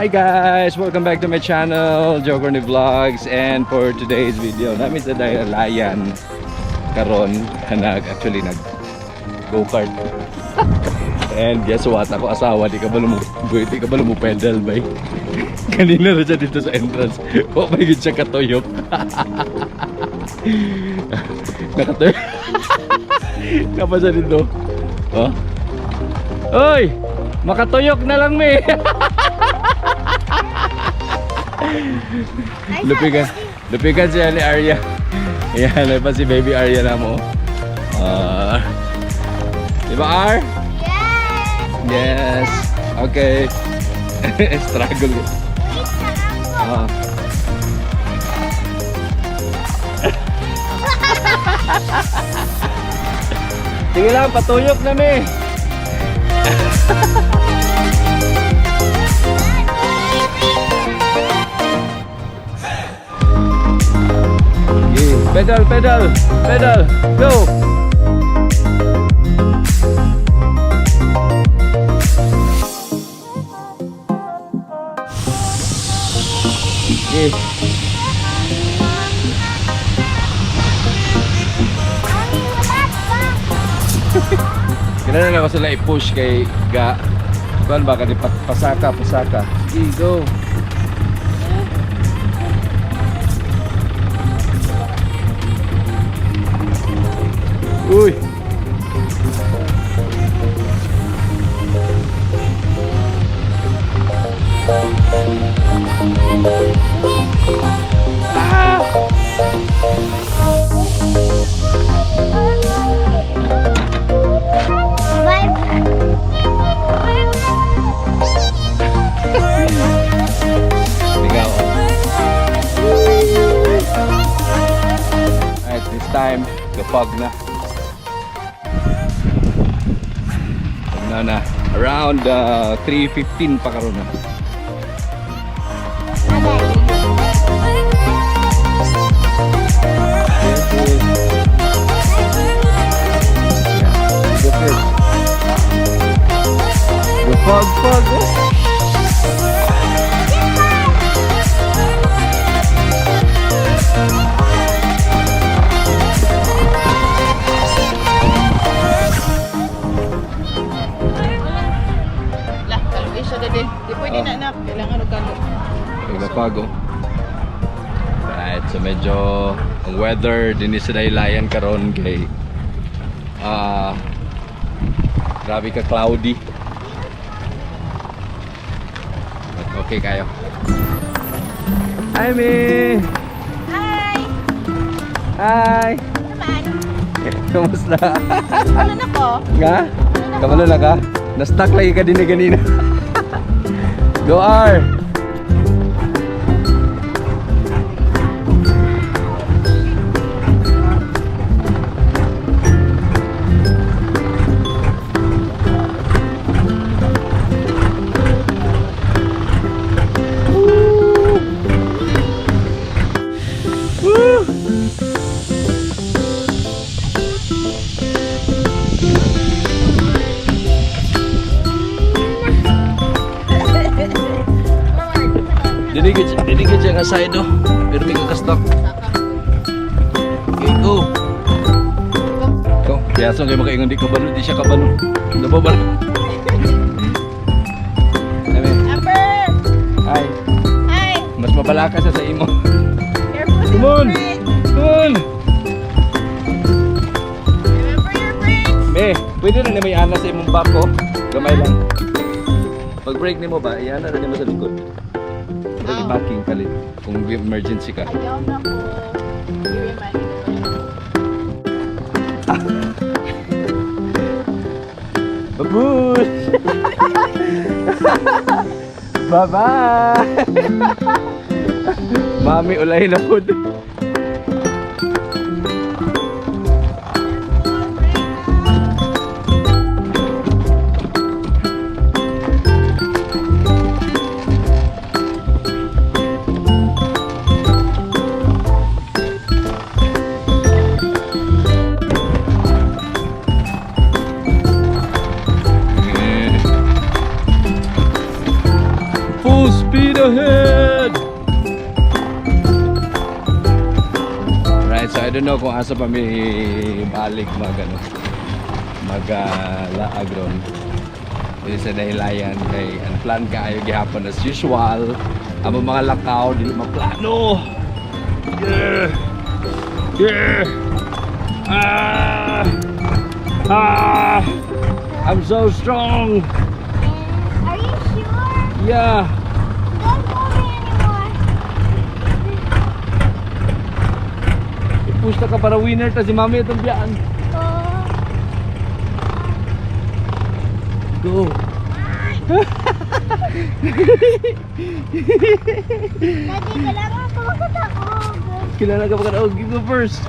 Hi guys! Welcome back to my channel, Korny Vlogs. And for today's video, namin sa Dahilayan karon actually nag go-kart. And guess what? Ako asawa, di ka ba pedal bay? Kanina na siya dito sa entrance. Oh my God, siya katuyok. Nakatuyok. Kapa siya dito. Oh? Oy! Makatuyok na lang me. Lupikan siya ni Arya. Ayan, ay pa si baby Arya na mo. Diba Ar? Yes! Okay. Struggle. Sige lang, patuyok na me. Pedal, pedal, pedal, go! Okay. Kailangan na ako sila i-push kay Ga. Kuan ba kani pasaka. Sige, go. Uy. Ah! Alright, this time, kapag na. Na around 3:15 pa karon na. Pag Pago. Right, so medyo ang weather din sa Dahilayan karon kay grabe ka cloudy. But okay kayo. Hi me. Hi. Hi. Naman. Kumusta? Ano na ko? Nga? Kamalo na ka? Na-stuck lagi ka din ganina. Go R. Dinigit siya nga side oh. Pero may kakastok. Okay, go. Go. Kaya saan kayo makaingon di kabalo, di siya kabalo. Ano ba ba? Amber! Hi. Hi! Mas mabalaka siya sa imo. Careful. Come on! Come on! Remember your brakes! Me, pwede na may ana sa imong bako. Gamay lang. Pag break ni mo ba, iana na mo sa likod. Backing kalit kung emergency ka. Ayaw na po. Babush! Bye-bye! Mami, ulay na po. Full speed! Alright, so I don't know kung asa pa may balik laag ron. Dili sa Dahilayan kay ang plan kaayo gihapon as usual. Ang mga lakaw dili maplano. Yeah. Yeah. I'm so strong. Are you sure? Yeah. Don't call me anymore. Pusta ka para winner ta si mami itong biyaan. Oh. Go. Daddy, kailangan ko magkatakog. Kilala ka pa ka. Oh, you go first.